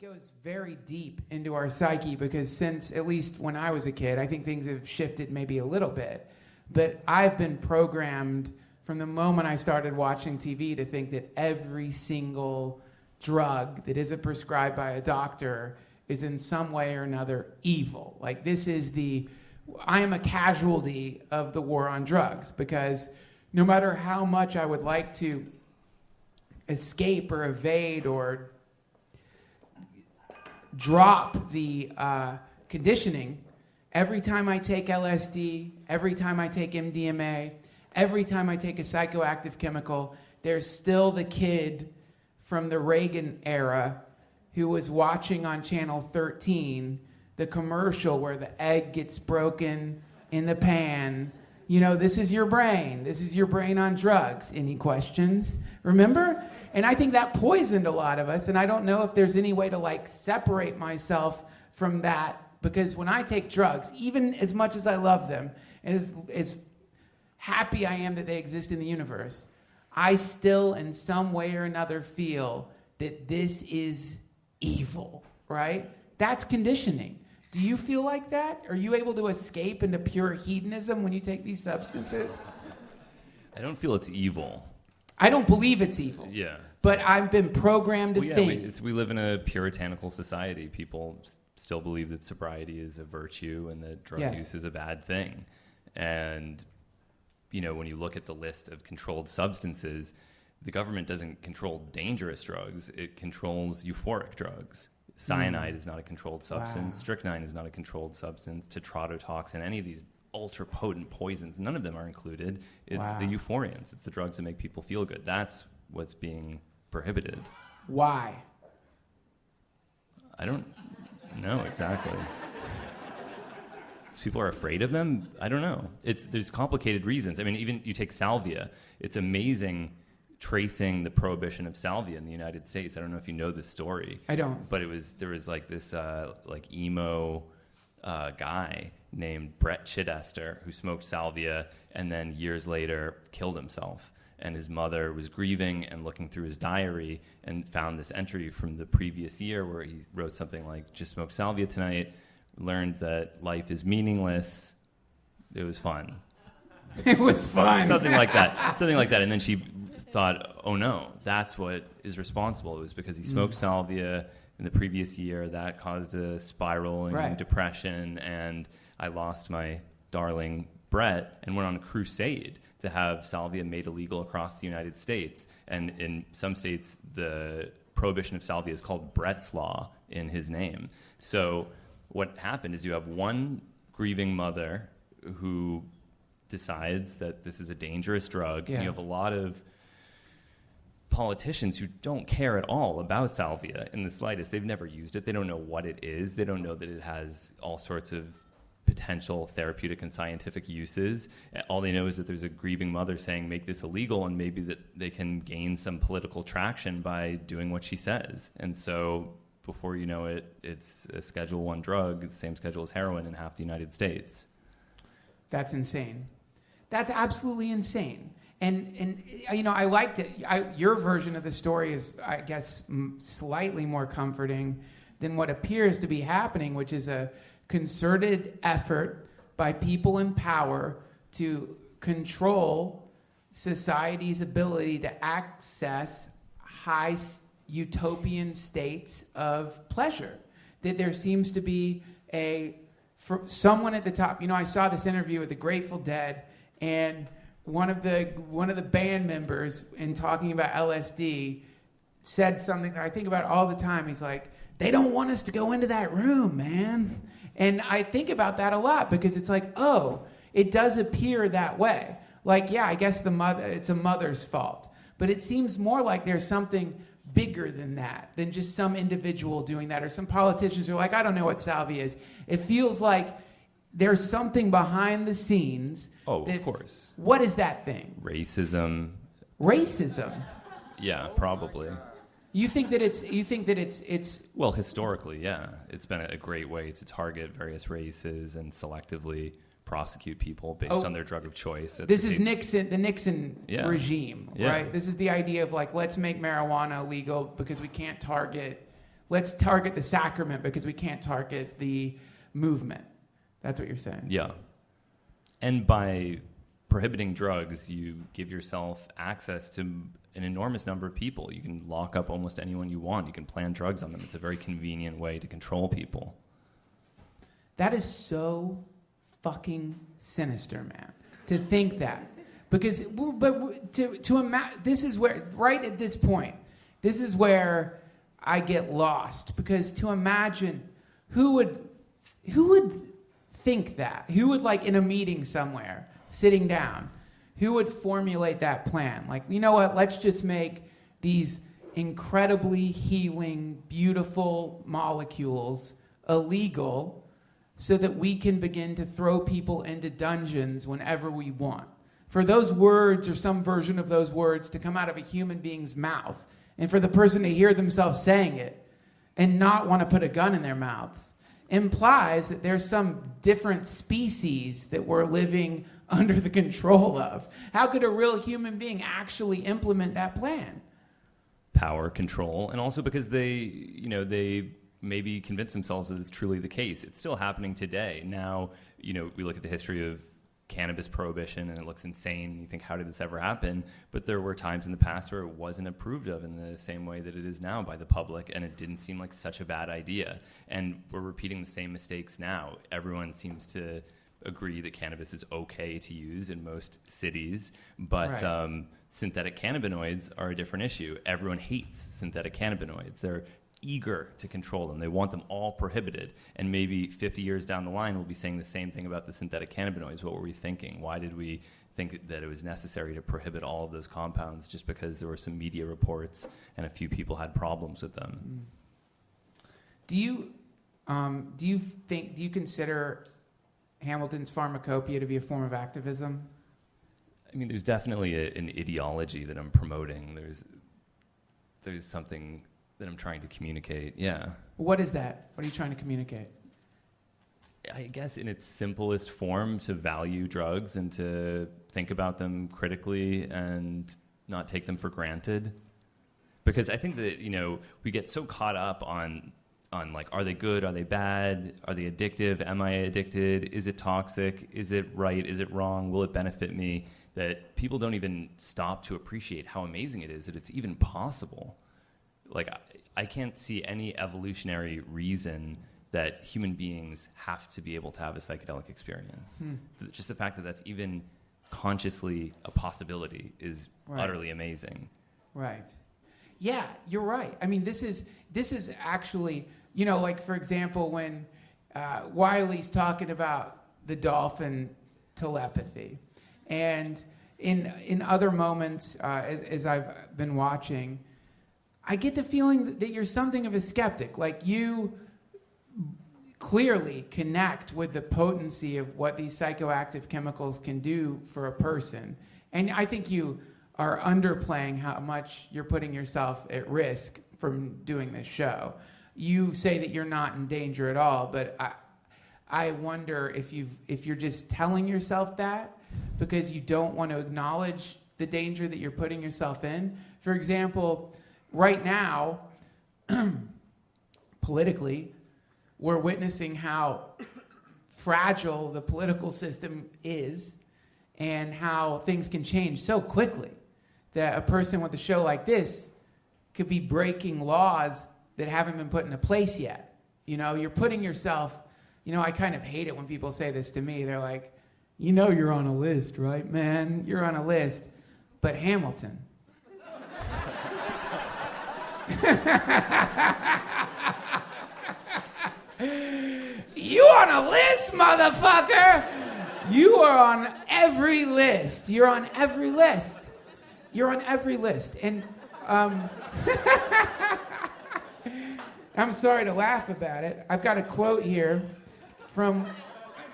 It goes very deep into our psyche because since, at least when I was a kid, I think things have shifted maybe a little bit. But I've been programmed from the moment I started watching TV to think that every single drug that isn't prescribed by a doctor is in some way or another evil. Like I am a casualty of the war on drugs because no matter how much I would like to escape or evade or drop the conditioning, every time I take LSD, every time I take MDMA, every time I take a psychoactive chemical, there's still the kid from the Reagan era who was watching on Channel 13 the commercial where the egg gets broken in the pan. You know, this is your brain. This is your brain on drugs. Any questions? Remember? And I think that poisoned a lot of us, and I don't know if there's any way to separate myself from that, because when I take drugs, even as much as I love them and as happy I am that they exist in the universe, I still in some way or another feel that this is evil, right? That's conditioning. Do you feel like that? Are you able to escape into pure hedonism when you take these substances? I don't feel it's evil. I don't believe it's evil. Yeah. But I've been programmed to think. We live in a puritanical society. People still believe that sobriety is a virtue and that drug use is a bad thing. And, you know, when you look at the list of controlled substances, the government doesn't control dangerous drugs. It controls euphoric drugs. Cyanide is not a controlled substance. Wow. Strychnine is not a controlled substance. Tetrodotoxin, any of these ultra-potent poisons, none of them are included. It's the euphoriants. It's the drugs that make people feel good. That's what's being prohibited. Why? I don't know exactly. People are afraid of them? I don't know. There's complicated reasons. I mean, even you take salvia. It's amazing tracing the prohibition of salvia in the United States. I don't know if you know this story. I don't. But there was this emo guy named Brett Chidester who smoked salvia and then years later killed himself. And his mother was grieving and looking through his diary and found this entry from the previous year where he wrote something like, "Just smoked salvia tonight, learned that life is meaningless. It was fun." It was fun. Something like that. And then she thought, oh no, that's what is responsible. It was because he smoked salvia in the previous year. That caused a spiral in depression, and I lost my darling Brett and went on a crusade to have salvia made illegal across the United States. And in some states, the prohibition of salvia is called Brett's Law in his name. So what happened is you have one grieving mother who decides that this is a dangerous drug, and you have a lot of politicians who don't care at all about salvia in the slightest. They've never used it. They don't know what it is. They don't know that it has all sorts of potential therapeutic and scientific uses. All they know is that there's a grieving mother saying, make this illegal, and maybe that they can gain some political traction by doing what she says. And so before you know it, it's a Schedule I drug, the same schedule as heroin in half the United States. That's insane. That's absolutely insane. And you know, I liked it. Your version of the story is, I guess, slightly more comforting than what appears to be happening, which is a concerted effort by people in power to control society's ability to access high utopian states of pleasure. That there seems to be for someone at the top. You know, I saw this interview with the Grateful Dead, and one of the band members, in talking about LSD, said something that I think about all the time. He's like, "They don't want us to go into that room, man." And I think about that a lot, because it's like, oh, it does appear that way. Like, yeah, I guess it's a mother's fault. But it seems more like there's something bigger than that, than just some individual doing that, or some politicians who are like, I don't know what salvia is. It feels like there's something behind the scenes. Oh, of course. What is that thing? Racism. Racism? Yeah, probably. You think that it's Well, historically, yeah. It's been a great way to target various races and selectively prosecute people based on their drug of choice. This is the Nixon regime, Yeah. right? This is the idea of, like, let's make marijuana illegal because we can't target, Let's target the sacrament because we can't target the movement. That's what you're saying. Yeah. And by prohibiting drugs, you give yourself access to an enormous number of people. You can lock up almost anyone you want. You can plant drugs on them. It's a very convenient way to control people. That is so fucking sinister, man, to think that. Because, this is where, right at this point, this is where I get lost. Because to imagine, who would think that? Who would, like, in a meeting somewhere, sitting down, who would formulate that plan? Like, you know what, let's just make these incredibly healing, beautiful molecules illegal so that we can begin to throw people into dungeons whenever we want. For those words or some version of those words to come out of a human being's mouth, and for the person to hear themselves saying it and not want to put a gun in their mouths, implies that there's some different species that we're living under the control of. How could a real human being actually implement that plan? Power, control, and also because they maybe convince themselves that it's truly the case. It's still happening today. Now, we look at the history of cannabis prohibition and it looks insane. You think, how did this ever happen? But there were times in the past where it wasn't approved of in the same way that it is now by the public, and it didn't seem like such a bad idea. And we're repeating the same mistakes now. Everyone seems to agree that cannabis is okay to use in most cities, but right. Synthetic cannabinoids are a different issue. Everyone hates synthetic cannabinoids. They're eager to control them. They want them all prohibited. And maybe 50 years down the line, we'll be saying the same thing about the synthetic cannabinoids. What were we thinking? Why did we think that it was necessary to prohibit all of those compounds just because there were some media reports and a few people had problems with them? Do you consider Hamilton's pharmacopoeia to be a form of activism? I mean, there's definitely an ideology that I'm promoting. There's something that I'm trying to communicate, yeah. What is that? What are you trying to communicate? I guess in its simplest form, to value drugs and to think about them critically and not take them for granted. Because I think that, we get so caught up on like, are they good? Are they bad? Are they addictive? Am I addicted? Is it toxic? Is it right? Is it wrong? Will it benefit me? That people don't even stop to appreciate how amazing it is that it's even possible. Like, I can't see any evolutionary reason that human beings have to be able to have a psychedelic experience. Just the fact that that's even consciously a possibility is utterly amazing. Right. Yeah, you're right. I mean, this is actually, like, for example, when Wiley's talking about the dolphin telepathy, and in other moments, as I've been watching, I get the feeling that you're something of a skeptic. Like, you clearly connect with the potency of what these psychoactive chemicals can do for a person. And I think you are underplaying how much you're putting yourself at risk from doing this show. You say that you're not in danger at all, but I wonder if you're just telling yourself that because you don't want to acknowledge the danger that you're putting yourself in. For example, right now, politically, we're witnessing how fragile the political system is and how things can change so quickly that a person with a show like this could be breaking laws that haven't been put into place yet. You're putting yourself, I kind of hate it when people say this to me. They're like, you're on a list, right, man? You're on a list. But Hamilton. You on a list, motherfucker? You are on every list. You're on every list. You're on every list. And I'm sorry to laugh about it. I've got a quote here from,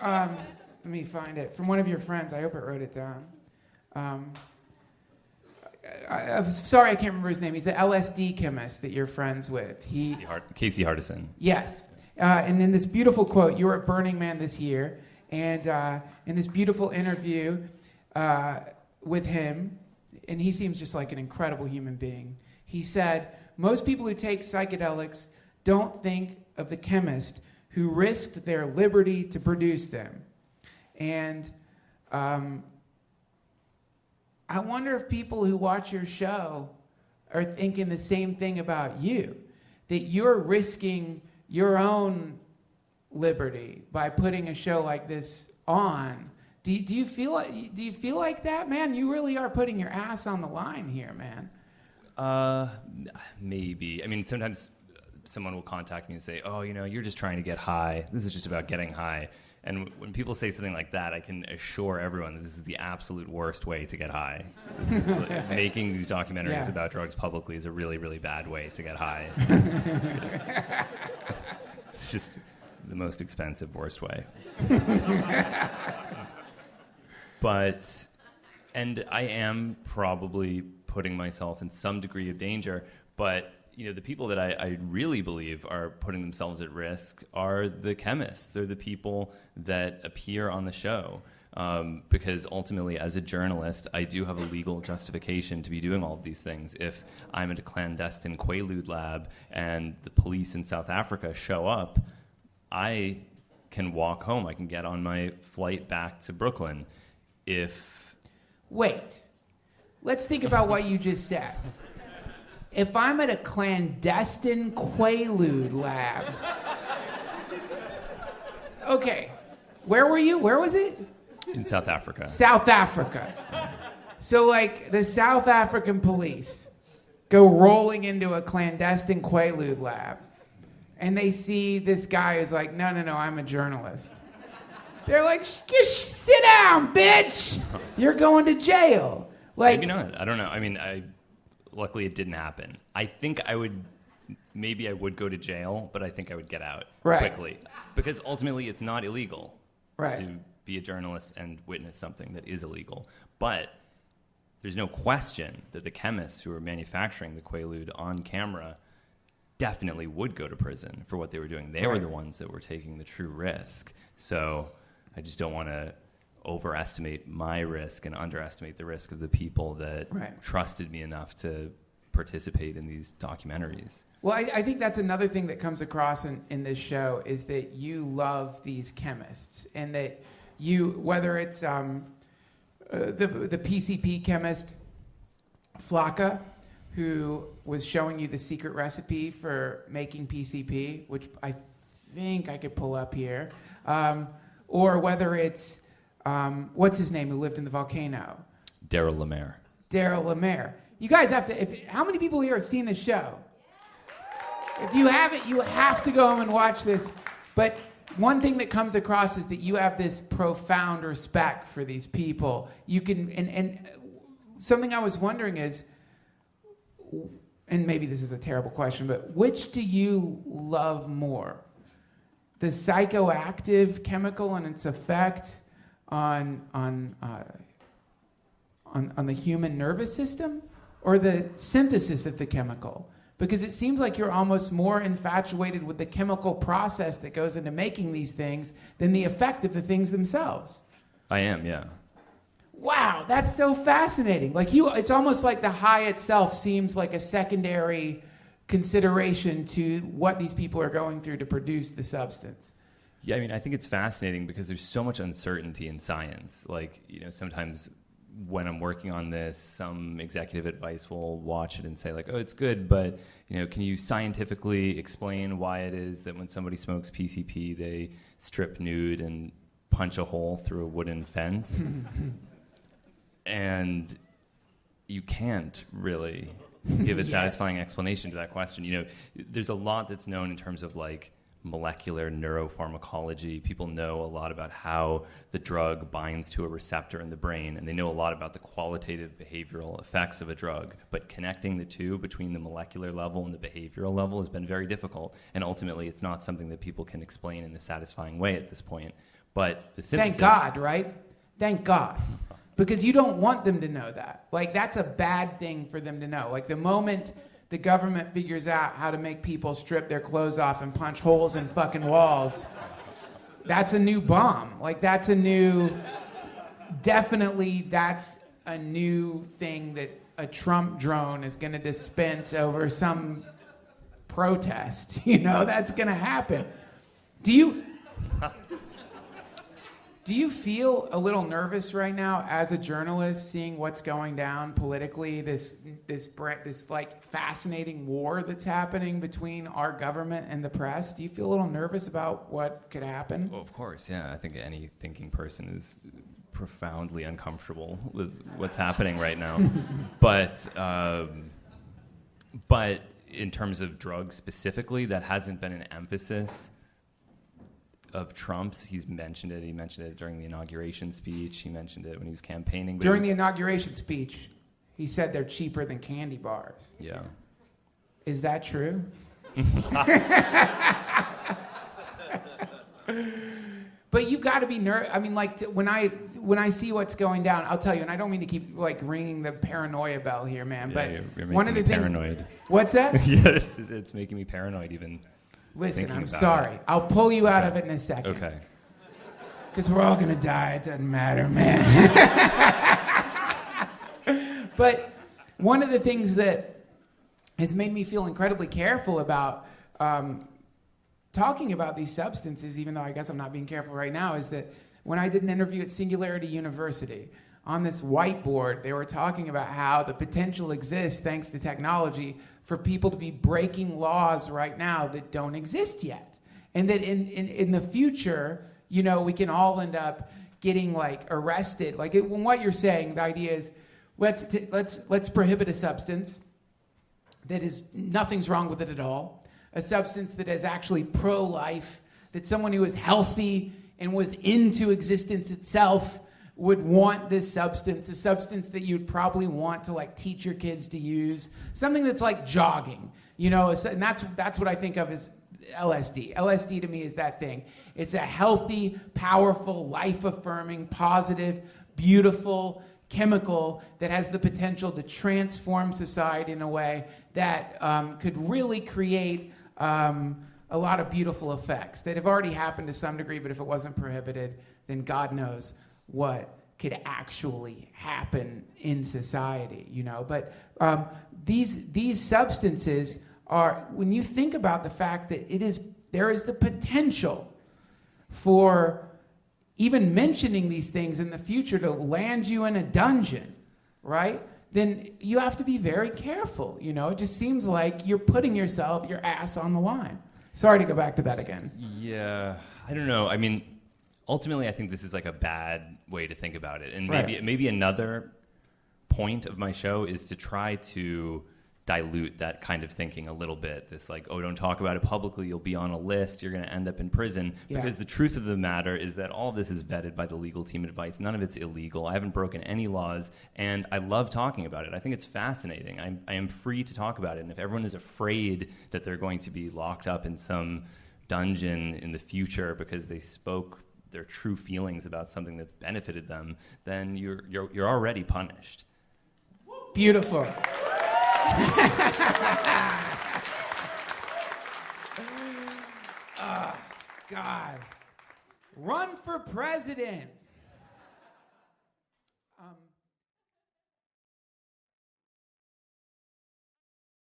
let me find it, from one of your friends. I hope I wrote it down. I'm sorry, I can't remember his name. He's the LSD chemist that you're friends with. Casey Hardison. Yes. And in this beautiful quote, you were at Burning Man this year, and in this beautiful interview with him, and he seems just like an incredible human being, he said, most people who take psychedelics don't think of the chemist who risked their liberty to produce them. And I wonder if people who watch your show are thinking the same thing about you, that you're risking your own liberty by putting a show like this on. Do you feel like that, man? You really are putting your ass on the line here, man. Maybe. I mean, sometimes someone will contact me and say, oh, you're just trying to get high. This is just about getting high. And when people say something like that, I can assure everyone that this is the absolute worst way to get high. Making these documentaries about drugs publicly is a really, really bad way to get high. It's just the most expensive, worst way. And I am probably putting myself in some degree of danger, but the people that I really believe are putting themselves at risk are the chemists. They're the people that appear on the show. Because ultimately, as a journalist, I do have a legal justification to be doing all of these things. If I'm at a clandestine Quaalude lab and the police in South Africa show up, I can walk home. I can get on my flight back to Brooklyn. Wait. Let's think about what you just said. If I'm at a clandestine Quaalude lab... Okay. Where were you? Where was it? In South Africa. South Africa. So, the South African police go rolling into a clandestine Quaalude lab, and they see this guy who's like, no, I'm a journalist. They're like, sit down, bitch! You're going to jail. Maybe not. I don't know. I mean, luckily it didn't happen. I think I would go to jail, but I think I would get out quickly. Because ultimately it's not illegal to be a journalist and witness something that is illegal. But there's no question that the chemists who were manufacturing the Quaalude on camera definitely would go to prison for what they were doing. They were the ones that were taking the true risk. So I just don't want to overestimate my risk and underestimate the risk of the people that trusted me enough to participate in these documentaries. Well, I think that's another thing that comes across in this show is that you love these chemists, and that you, whether it's the PCP chemist Flocka, who was showing you the secret recipe for making PCP, which I think I could pull up here, or whether it's what's his name who lived in the volcano? Daryl Lemaire. Daryl Lemaire. You guys have to, how many people here have seen this show? If you haven't, you have to go home and watch this. But one thing that comes across is that you have this profound respect for these people. You can, and something I was wondering is, and maybe this is a terrible question, but which do you love more? The psychoactive chemical and its effect on the human nervous system, or the synthesis of the chemical? Because it seems like you're almost more infatuated with the chemical process that goes into making these things than the effect of the things themselves. I am, yeah. Wow, that's so fascinating. It's almost like the high itself seems like a secondary consideration to what these people are going through to produce the substance. Yeah, I mean, I think it's fascinating because there's so much uncertainty in science. Sometimes when I'm working on this, some executive advice will watch it and say oh, it's good, but can you scientifically explain why it is that when somebody smokes PCP, they strip nude and punch a hole through a wooden fence? And you can't really give a satisfying explanation to that question. There's a lot that's known in terms of molecular neuropharmacology. People know a lot about how the drug binds to a receptor in the brain, and they know a lot about the qualitative behavioral effects of a drug. But connecting the two between the molecular level and the behavioral level has been very difficult, and ultimately it's not something that people can explain in a satisfying way at this point. But the synthesis... Thank God, right? Thank God. Because you don't want them to know that. That's a bad thing for them to know. The moment the government figures out how to make people strip their clothes off and punch holes in fucking walls, that's a new bomb. That's a new... Definitely that's a new thing that a Trump drone is going to dispense over some protest. That's going to happen. Do you feel a little nervous right now as a journalist, seeing what's going down politically, this like fascinating war that's happening between our government and the press? Do you feel a little nervous about what could happen? Well, of course, yeah. I think any thinking person is profoundly uncomfortable with what's happening right now. But in terms of drugs specifically, that hasn't been an emphasis of Trump's. He's mentioned it. He mentioned it during the inauguration speech. He mentioned it when he was campaigning. During the inauguration speech, he said they're cheaper than candy bars. Yeah. Is that true? But you got to be when I see what's going down, I'll tell you, and I don't mean to keep ringing the paranoia bell here, man. Yeah, but you're one of the things. Paranoid. What's that? Yeah, it's making me paranoid even. Listen, I'm sorry. I'll pull you out of it in a second. Okay. Because we're all gonna die. It doesn't matter, man. But one of the things that has made me feel incredibly careful about talking about these substances, even though I guess I'm not being careful right now, is that when I did an interview at Singularity University, on this whiteboard, they were talking about how the potential exists, thanks to technology, for people to be breaking laws right now that don't exist yet. And that in the future, we can all end up getting arrested. When what you're saying, the idea is, let's prohibit a substance that is, nothing's wrong with it at all. A substance that is actually pro-life, that someone who is healthy and was into existence itself would want this substance, a substance that you'd probably want to teach your kids to use, something that's like jogging, and that's what I think of as LSD. LSD to me is that thing. It's a healthy, powerful, life-affirming, positive, beautiful chemical that has the potential to transform society in a way that could really create a lot of beautiful effects that have already happened to some degree, but if it wasn't prohibited, then God knows what could actually happen in society, But these substances are, when you think about the fact that there is the potential for even mentioning these things in the future to land you in a dungeon, right? Then you have to be very careful, It just seems like you're putting your ass on the line. Sorry to go back to that again. Yeah, I don't know. I mean, ultimately, I think this is a bad way to think about it. And maybe another point of my show is to try to dilute that kind of thinking a little bit. This don't talk about it publicly, you'll be on a list, you're going to end up in prison. Yeah. Because the truth of the matter is that all of this is vetted by the legal team advice. None of it's illegal. I haven't broken any laws, and I love talking about it. I think it's fascinating. I am free to talk about it, and if everyone is afraid that they're going to be locked up in some dungeon in the future because they spoke their true feelings about something that's benefited them, then you're already punished. Beautiful. Oh, God. Run for president.